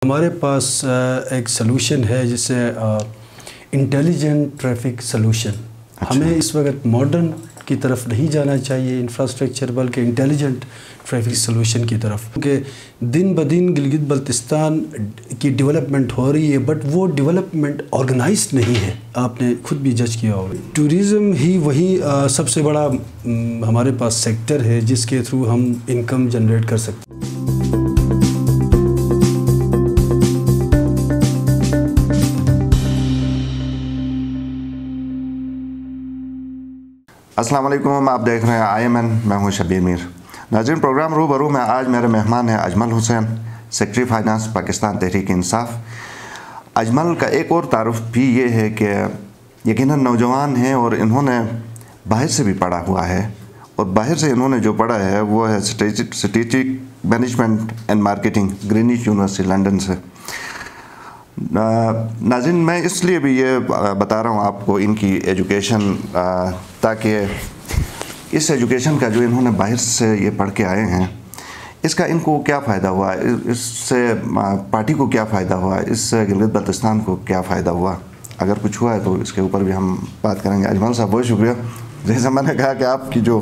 ہمارے پاس ایک سلوشن ہے جسے انٹیلیجنٹ ٹریفک سلوشن. ہمیں اس وقت ماڈرن کی طرف نہیں جانا چاہیے انفراسٹرکچر، بلکہ انٹیلیجنٹ ٹریفک سلوشن کی طرف، کیونکہ دن بدن گلگت بلتستان کی ڈیولپمنٹ ہو رہی ہے، بٹ وہ ڈیولپمنٹ آرگنائزڈ نہیں ہے. آپ نے خود بھی جج کیا ہوگا. ٹورزم ہی وہی سب سے بڑا ہمارے پاس سیکٹر ہے جس کے تھرو ہم انکم جنریٹ کر سکتے ہیں. السلام علیکم، آپ دیکھ رہے ہیں IMN، میں ہوں شبیر میر. ناظرین، پروگرام روبرو میں آج میرے مہمان ہیں اجمل حسین، سیکرٹری فائنانس، پاکستان تحریک انصاف. اجمل کا ایک اور تعارف بھی یہ ہے کہ یقیناً نوجوان ہیں اور انہوں نے باہر سے بھی پڑھا ہوا ہے، اور باہر سے انہوں نے جو پڑھا ہے وہ ہے strategic management and marketing, Greenwich university London سے. ناظرین، میں اس لیے بھی یہ بتا رہا ہوں آپ کو ان کی ایجوکیشن، تاکہ اس ایجوکیشن کا جو انہوں نے باہر سے یہ پڑھ کے آئے ہیں، اس کا ان کو کیا فائدہ ہوا، اس سے پارٹی کو کیا فائدہ ہوا، اس سے گلگت بلتستان کو کیا فائدہ ہوا. اگر کچھ ہوا ہے تو اس کے اوپر بھی ہم بات کریں گے. اجمل صاحب، بہت شکریہ. جیسا میں نے کہا کہ آپ کی جو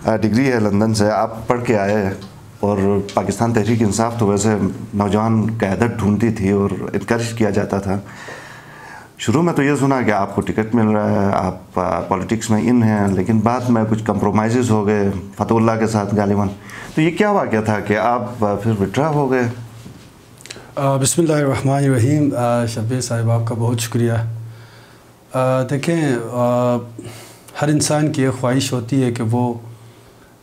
ڈگری ہے لندن سے، آپ پڑھ کے آئے ہیں، اور پاکستان تحریک انصاف تو ویسے نوجوان قیادت ڈھونڈتی تھی اور انکریج کیا جاتا تھا. شروع میں تو یہ سنا کہ آپ کو ٹکٹ مل رہا ہے، آپ پولیٹکس میں ان ہیں، لیکن بعد میں کچھ کمپرومائزز ہو گئے فتح اللہ کے ساتھ غالباً. تو یہ کیا واقعہ تھا کہ آپ پھر وڈرا ہو گئے؟ بسم اللہ الرحمن الرحیم. شبیر صاحب، آپ کا بہت شکریہ. دیکھیں، ہر انسان کی ایک خواہش ہوتی ہے کہ وہ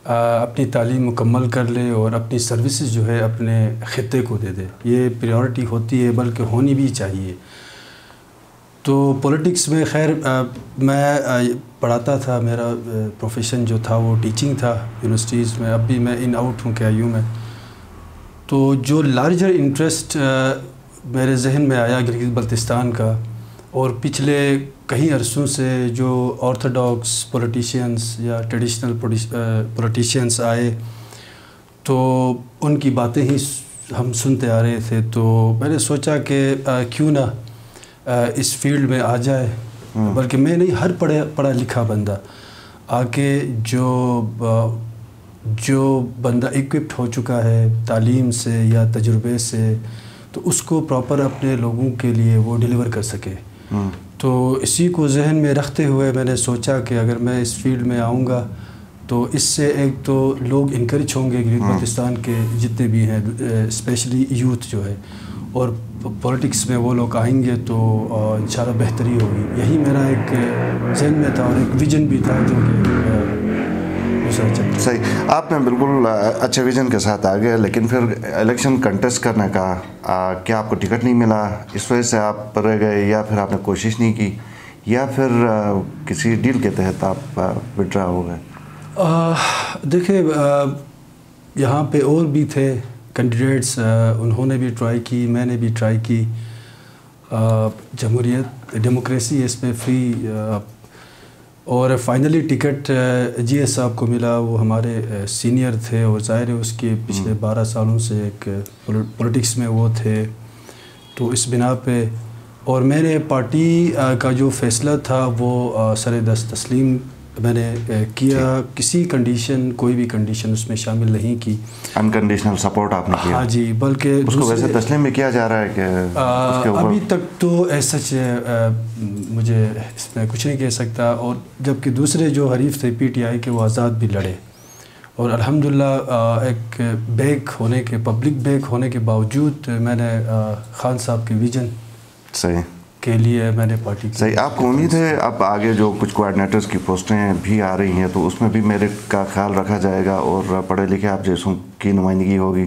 اپنی تعلیم مکمل کر لے اور اپنی سروسز جو ہے اپنے خطے کو دے دے. یہ پریورٹی ہوتی ہے، بلکہ ہونی بھی چاہیے. تو پولیٹکس میں خیر میں پڑھاتا تھا، میرا پروفیشن جو تھا وہ ٹیچنگ تھا یونیورسٹیز میں. اب بھی میں ان آؤٹ ہوں KIU میں. تو جو لارجر انٹرسٹ میرے ذہن میں آیا گلگت بلتستان کا، اور پچھلے کئی عرصوں سے جو آرتھوڈاکس پولیٹیشینس یا ٹریڈیشنل پولیٹیشینس آئے، تو ان کی باتیں ہی ہم سنتے آ رہے تھے. تو میں نے سوچا کہ کیوں نہ اس فیلڈ میں آ جائے، بلکہ میں نہیں، ہر پڑھا لکھا بندہ آ کے جو بندہ ایکوپڈ ہو چکا ہے تعلیم سے یا تجربے سے، تو اس کو پراپر اپنے لوگوں کے لیے وہ ڈیلیور کر سکے. تو اسی کو ذہن میں رکھتے ہوئے میں نے سوچا کہ اگر میں اس فیلڈ میں آؤں گا تو اس سے ایک تو لوگ انکریج ہوں گے گلگت بلتستان کے جتنے بھی ہیں، اسپیشلی یوتھ جو ہے، اور پولیٹکس میں وہ لوگ آئیں گے تو انشاءاللہ بہتری ہوگی. یہی میرا ایک ذہن میں تھا اور ایک ویژن بھی تھا جو کہ صحیح. آپ نے بالکل اچھے ویژن کے ساتھ آ گئے، لیکن پھر الیکشن کنٹیسٹ کرنے کا کیا آپ کو ٹکٹ نہیں ملا، اس وجہ سے آپ رہ گئے، یا پھر آپ نے کوشش نہیں کی، یا پھر کسی ڈیل کے تحت آپ وڈرا ہو گئے؟ دیکھیں، یہاں پہ اور بھی تھے کینڈیڈیٹس، انہوں نے بھی ٹرائی کی، میں نے بھی ٹرائی کی. جمہوریت، ڈیموکریسی ہے اس میں فری، اور فائنلی ٹکٹ GS صاحب کو ملا. وہ ہمارے سینئر تھے، اور ظاہر ہے اس کے پچھلے 12 سالوں سے ایک پولیٹکس میں وہ تھے. تو اس بنا پہ، اور میں نے پارٹی کا جو فیصلہ تھا وہ سر دست تسلیم میں نے کیا. کسی کنڈیشن، کوئی بھی کنڈیشن اس میں شامل نہیں کی. انکنڈیشنل سپورٹ آپ نے کیا؟ ہاں جی، بلکہ اس کو ویسے تسلیم بھی کیا جا رہا ہے کہ ابھی تک تو ایسا مجھے اس میں کچھ نہیں کہہ سکتا. اور جبکہ دوسرے جو حریف تھے PTI کے، وہ آزاد بھی لڑے، اور الحمدللہ ایک بیک ہونے کے، پبلک بیک ہونے کے باوجود میں نے خان صاحب کے ویژن صحیح کے لیے میں نے پارٹی کی. صحیح. آپ کو امید ہے اب آگے جو کچھ کوآرڈینیٹرز کی پوسٹیں بھی آ رہی ہیں تو اس میں بھی میرٹ کا خیال رکھا جائے گا اور پڑھے لکھے آپ جیسوں کی نمائندگی ہوگی؟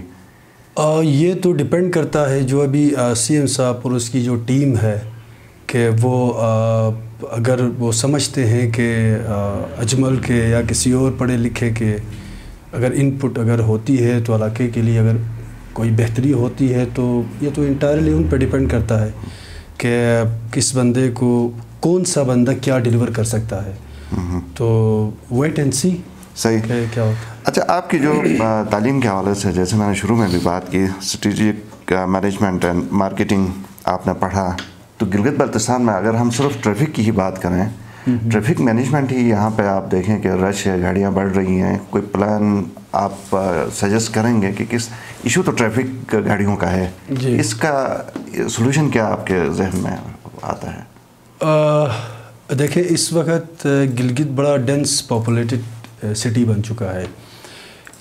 یہ تو ڈیپینڈ کرتا ہے جو ابھی CM صاحب اور اس کی جو ٹیم ہے، کہ وہ اگر وہ سمجھتے ہیں کہ اجمل کے یا کسی اور پڑھے لکھے کے اگر ان پٹ اگر ہوتی ہے تو علاقے کے لیے اگر کوئی بہتری ہوتی ہے، تو یہ تو انٹائرلی ان پہ ڈیپینڈ کرتا ہے کہ کس بندے کو، کون سا بندہ کیا ڈیلیور کر سکتا ہے. تو ویٹ اینڈ سی. صحیح. کیا ہوتا ہے. اچھا، آپ کی جو تعلیم کے حوالے سے، جیسے میں نے شروع میں بھی بات کی، اسٹریٹجک مینجمنٹ اینڈ مارکیٹنگ آپ نے پڑھا، تو گلگت بلتستان میں اگر ہم صرف ٹریفک کی ہی بات کریں، ٹریفک مینجمنٹ ہی یہاں پہ آپ دیکھیں کہ رش ہے، گاڑیاں بڑھ رہی ہیں، کوئی پلان آپ سجیسٹ کریں گے کہ کس ایشو تو ٹریفک گاڑیوں کا ہے، اس کا سلوشن کیا آپ کے ذہن میں آتا ہے؟ دیکھیں اس وقت گلگت بڑا ڈینس پاپولیٹڈ سٹی بن چکا ہے.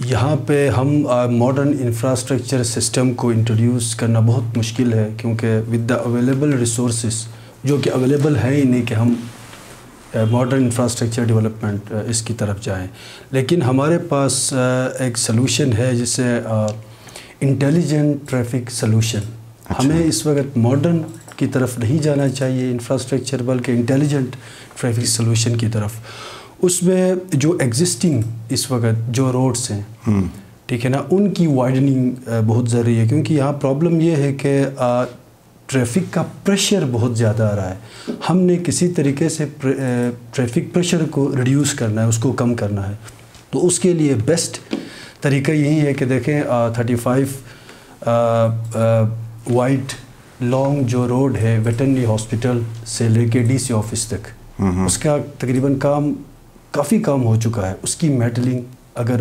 یہاں پہ ہم ماڈرن انفراسٹرکچر سسٹم کو انٹروڈیوس کرنا بہت مشکل ہے، کیونکہ ود دا اویلیبل ریسورسز جو کہ اویلیبل ہے ہی نہیں کہ ہم ماڈرن انفراسٹرکچر ڈیولپمنٹ اس کی طرف جائیں. لیکن ہمارے پاس ایک سلوشن ہے جسے انٹیلیجنٹ ٹریفک سلوشن. ہمیں اس وقت ماڈرن کی طرف نہیں جانا چاہیے انفراسٹرکچر، بلکہ انٹیلیجنٹ ٹریفک سلوشن کی طرف. اس میں جو ایگزسٹنگ اس وقت جو روڈس ہیں، ٹھیک ہے نا، ان کی وائڈننگ بہت ضروری ہے، کیونکہ یہاں پرابلم یہ ہے کہ ٹریفک کا پریشر بہت زیادہ آ رہا ہے. ہم نے کسی طریقے سے ٹریفک پریشر کو ریڈیوس کرنا ہے، اس کو کم کرنا ہے. تو اس کے لیے بیسٹ طریقہ یہی ہے کہ دیکھیں 35 وائٹ لانگ جو روڈ ہے ویٹرنری ہاسپٹل سے لے کے ڈی سی آفس تک، اس کا تقریباً کافی کام ہو چکا ہے. اس کی میٹلنگ اگر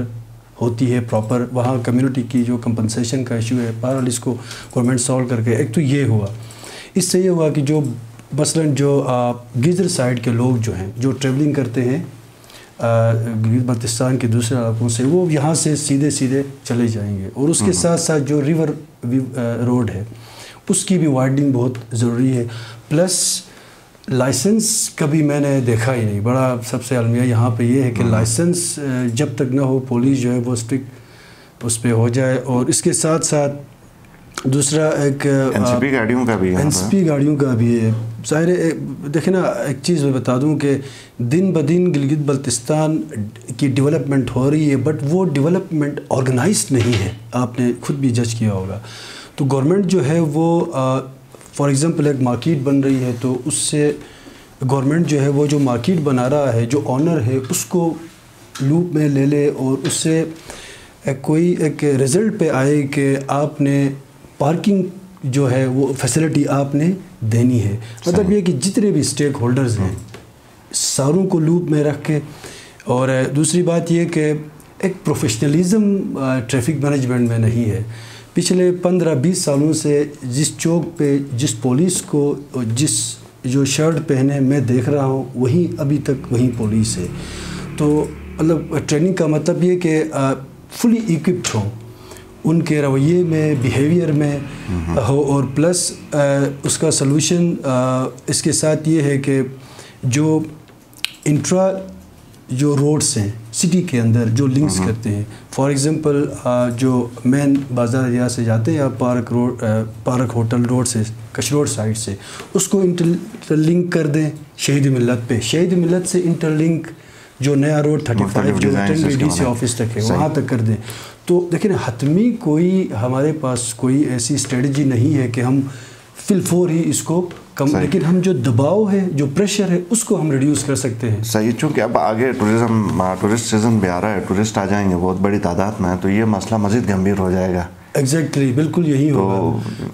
ہوتی ہے پراپر، وہاں کمیونٹی کی جو کمپنسیشن کا ایشو ہے بہرحال اس کو گورنمنٹ سالو کر کے، ایک تو یہ ہوا. اس سے یہ ہوا کہ جو مثلاً جو گیزر سائڈ کے لوگ جو ہیں جو ٹریولنگ کرتے ہیں گلگت بلتستان کے دوسرے علاقوں سے، وہ یہاں سے سیدھے چلے جائیں گے. اور اس کے ساتھ ساتھ جو ریور روڈ ہے اس کی بھی وائڈنگ بہت ضروری ہے. پلس لائسنس کبھی میں نے دیکھا ہی نہیں. بڑا سب سے المیہ یہاں پہ یہ ہے کہ لائسنس جب تک نہ ہو، پولیس جو ہے وہ اسٹرکٹ اس پہ ہو جائے. اور اس کے ساتھ ساتھ دوسرا ایک این سی پی گاڑیوں کا بھی ہے. ظاہر ہے دیکھیں نا، ایک چیز میں بتا دوں کہ دن بدن گلگت بلتستان کی ڈیولپمنٹ ہو رہی ہے، بٹ وہ ڈیولپمنٹ آرگنائزڈ نہیں ہے. آپ نے خود بھی جج کیا ہوگا. تو گورنمنٹ جو ہے وہ فار ایگزامپل ایک مارکیٹ بن رہی ہے، تو اس سے گورنمنٹ جو ہے وہ جو مارکیٹ بنا رہا ہے، جو آنر ہے، اس کو لوپ میں لے لے اور اس سے کوئی ایک رزلٹ پہ آئے کہ آپ نے پارکنگ جو ہے وہ فیسلٹی آپ نے دینی ہے. مطلب یہ کہ جتنے بھی اسٹیک ہولڈرز ہیں ساروں کو لوپ میں رکھ کے. اور دوسری بات یہ کہ ایک پروفیشنلزم ٹریفک مینجمنٹ میں نہیں ہے. پچھلے 15-20 سالوں سے جس چوک پہ جس پولیس کو جس جو شرٹ پہنے میں دیکھ رہا ہوں، وہی ابھی تک وہی پولیس ہے. تو مطلب ٹریننگ کا مطلب یہ کہ فلی ایکوپڈ ہوں، ان کے رویے میں، بیہیویئر میں ہو. اور پلس اس کا سلوشن اس کے ساتھ یہ ہے کہ جو انٹرا جو روڈس ہیں سٹی کے اندر جو لنکس کرتے ہیں، فار ایگزامپل جو مین بازار ایریا سے جاتے ہیں یا پارک ہوٹل روڈ سے، کش روڈ سائڈ سے، اس کو انٹر لنک کر دیں شہید ملت پہ. شہید ملت سے انٹر لنک جو نیا روڈ 35 جو ڈی سی آفس تک ہے وہاں تک کر دیں. تو دیکھیں حتمی کوئی ہمارے پاس کوئی ایسی اسٹریٹجی نہیں ہے کہ ہم فی الفور ہی اس کو کم، لیکن ہم جو دباؤ ہے، جو پریشر ہے، اس کو ہم ریڈیوس کر سکتے ہیں. صحیح. چونکہ اب آگے ٹورسٹ سیزن بھی آ رہا ہے، ٹورسٹ آ جائیں گے بہت بڑی تعداد میں، تو یہ مسئلہ مزید گمبھیر ہو جائے گا. ایگزیکٹلی، بالکل یہی ہوگا.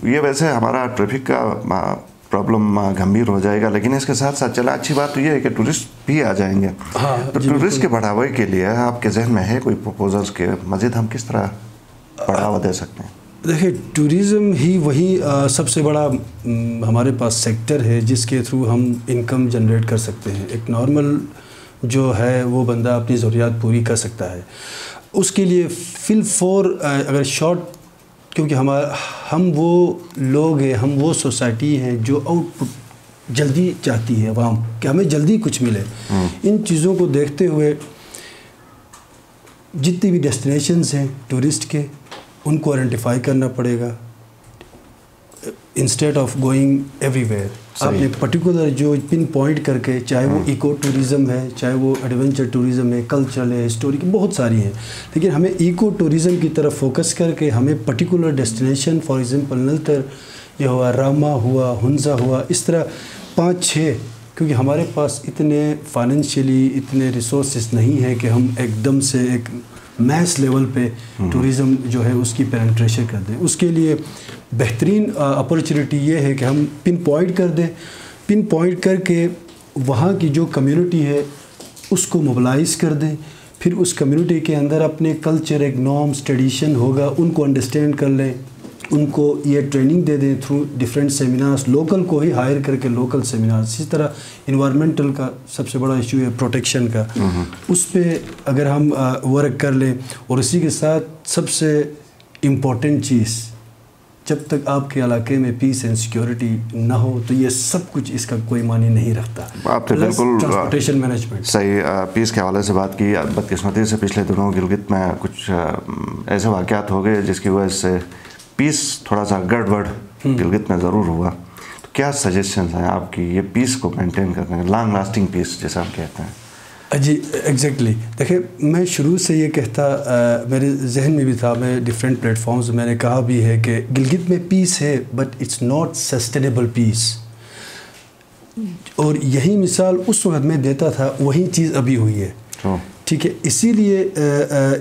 تو یہ ویسے ہمارا ٹریفک کا پرابلم گمبھیر ہو جائے گا، لیکن اس کے ساتھ ساتھ چلا اچھی بات تو یہ ہے کہ ٹورسٹ بھی آ جائیں گے. تو ٹورسٹ کے بڑھاوے کے لیے آپ کے ذہن میں ہے کوئی پروپوزلس کہ مزید ہم کس طرح بڑھاوا دے سکتے ہیں؟ دیکھیں ٹوریزم ہی وہی سب سے بڑا ہمارے پاس سیکٹر ہے جس کے تھرو ہم انکم جنریٹ کر سکتے ہیں. ایک نارمل جو ہے وہ بندہ اپنی ضروریات پوری کر سکتا ہے. اس کے لیے فی الفور اگر شارٹ، کیونکہ ہم وہ لوگ ہیں، ہم وہ سوسائٹی ہیں جو آؤٹ پٹ جلدی چاہتی ہے عوام، کہ ہمیں جلدی کچھ ملے. ان چیزوں کو دیکھتے ہوئے جتنی بھی ڈیسٹینیشنز ہیں ٹورسٹ کے، ان کو آئیڈینٹیفائی کرنا پڑے گا instead of going everywhere. آپ نے پرٹیکولر جو پن پوائنٹ کر کے، چاہے وہ ایکو ٹوریزم ہے، چاہے وہ ایڈونچر ٹوریزم ہے، کلچرل ہے، ہسٹوریکل، بہت ساری ہیں، لیکن ہمیں ایکو ٹوریزم کی طرف فوکس کر کے ہمیں particular destination, for example Naltar یہ ہوا، راما ہوا، ہنزا ہوا، اس طرح 5-6، کیونکہ ہمارے پاس اتنے فائنینشیلی اتنے ریسورسز نہیں ہیں کہ ہم ایک دم سے ایک میس لیول پہ ٹورزم جو ہے اس کی پینٹریشن کر دیں. اس کے لیے بہترین اپرچونیٹی یہ ہے کہ ہم پن پوائنٹ کر دیں, پن پوائنٹ کر کے وہاں کی جو کمیونٹی ہے اس کو موبلائز کر دیں. پھر اس کمیونٹی کے اندر اپنے کلچر, ایک نارمس, ٹریڈیشن ہوگا, ان کو انڈرسٹینڈ کر لیں, ان کو یہ ٹریننگ دے دیں تھرو ڈفرینٹ سیمینارز, لوکل کو ہی ہائر کر کے لوکل سیمینارز. اسی طرح انوائرمنٹل کا سب سے بڑا ایشو ہے پروٹیکشن کا, اس پہ اگر ہم ورک کر لیں. اور اسی کے ساتھ سب سے امپورٹنٹ چیز, جب تک آپ کے علاقے میں پیس اینڈ سیکیورٹی نہ ہو تو یہ سب کچھ اس کا کوئی معنی نہیں رکھتا. آپ نے بالکل ٹرانسپورٹیشن مینجمنٹ صحیح پیس کے حوالے سے بات کی. بدقسمتی سے پچھلے دنوں گلگت میں کچھ ایسے واقعات ہو گئے جس کی وجہ سے پیس تھوڑا سا گڑبڑ گلگت میں ضرور ہوا. تو کیا سجیشنز ہیں آپ کی یہ پیس کو مینٹین کرنے میں, لانگ لاسٹنگ پیس جیسا ہم کہتے ہیں؟ جی ایگزیکٹلی. دیکھیں میں شروع سے یہ کہتا, میرے ذہن میں بھی تھا, میں ڈفرینٹ پلیٹ فارمز میں نے کہا بھی ہے کہ گلگت میں پیس ہے بٹ اٹس ناٹ سسٹینیبل پیس. اور یہی مثال اس وقت میں دیتا تھا, وہی چیز ابھی ہوئی ہے. ٹھیک ہے, اسی لیے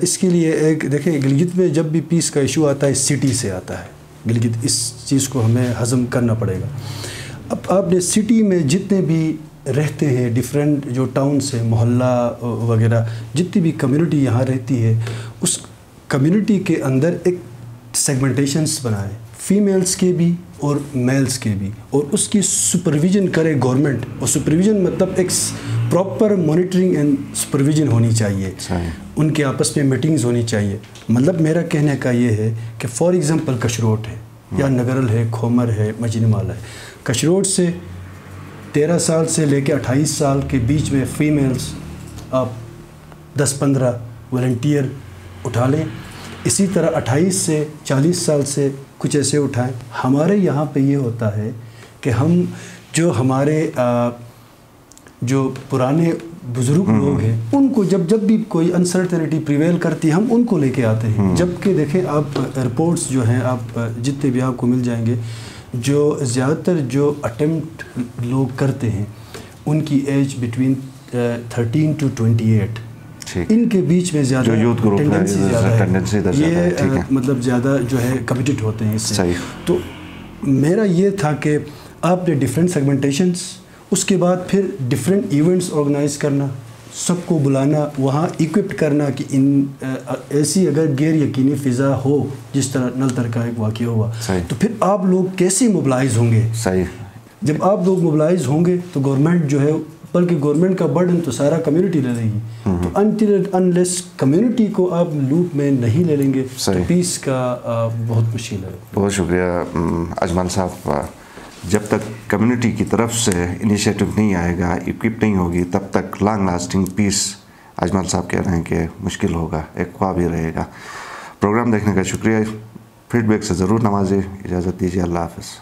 اس کے لیے ایک دیکھیں گلگت میں جب بھی پیس کا ایشو آتا ہے سٹی سے آتا ہے. گلگت اس چیز کو ہمیں ہضم کرنا پڑے گا. اب آپ نے سٹی میں جتنے بھی رہتے ہیں, ڈفرینٹ جو ٹاؤنس ہیں, محلہ وغیرہ, جتنی بھی کمیونٹی یہاں رہتی ہے, اس کمیونٹی کے اندر ایک سیگمنٹیشنس بنائے, فیمیلز کے بھی اور میلز کے بھی, اور اس کی سپرویژن کرے گورنمنٹ. اور سپرویژن مطلب ایک پراپر مانیٹرنگ اینڈ سپرویژن ہونی چاہیے, ان کے آپس میں میٹنگز ہونی چاہیے. مطلب میرا کہنے کا یہ ہے کہ فار ایگزامپل کشروٹ ہے یا نگرل ہے, کھومر ہے, مجنمال ہے. کشروٹ سے 13 سال سے لے کے 28 سال کے بیچ میں فیمیلز آپ 10-15 والنٹیئر اٹھا لیں. اسی طرح 28 سے 40 سال سے کچھ ایسے اٹھائیں. ہمارے یہاں پہ یہ ہوتا ہے کہ ہم جو ہمارے جو پرانے بزرگ لوگ ہیں ان کو جب بھی کوئی انسرٹنٹی پریویل کرتی ہے ہم ان کو لے کے آتے ہیں. جبکہ دیکھیں آپ رپورٹس جو ہیں آپ جتنے بھی آپ کو مل جائیں گے, جو زیادہ تر جو اٹیمپٹ لوگ کرتے ہیں ان کی ایج بٹوین 13 to 28, ان کے بیچ میں زیادہ ٹینڈنسی زیادہ ہے, یہ مطلب زیادہ جو ہے کمیٹڈ ہوتے ہیں اس سے. تو میرا یہ تھا کہ آپ نے ڈفرینٹ سیگمنٹیشنس, اس کے بعد پھر ڈفرینٹ ایونٹس آرگنائز کرنا, سب کو بلانا, وہاں ایکوپڈ کرنا کہ ان ایسی اگر غیر یقینی فضا ہو جس طرح نلتر کا ایک واقعہ ہوا, تو پھر آپ لوگ کیسے موبلائز ہوں گے. جب آپ لوگ موبلائز ہوں گے تو گورنمنٹ جو ہے, بلکہ گورنمنٹ کا برڈن تو سارا کمیونٹی لے لے گی. تو انٹل انلیس کمیونٹی کو آپ لوپ میں نہیں لے لیں گے تو پیس کا بہت مشکل ہے. بہت شکریہ اجمل صاحب. جب تک کمیونٹی کی طرف سے انیشیٹو نہیں آئے گا, اکوپ نہیں ہوگی, تب تک لانگ لاسٹنگ پیس اجمل صاحب کہہ رہے ہیں کہ مشکل ہوگا, ایک خواب ہی رہے گا. پروگرام دیکھنے کا شکریہ. فیڈ بیک سے ضرور نوازیں. اجازت دیجیے. اللہ حافظ.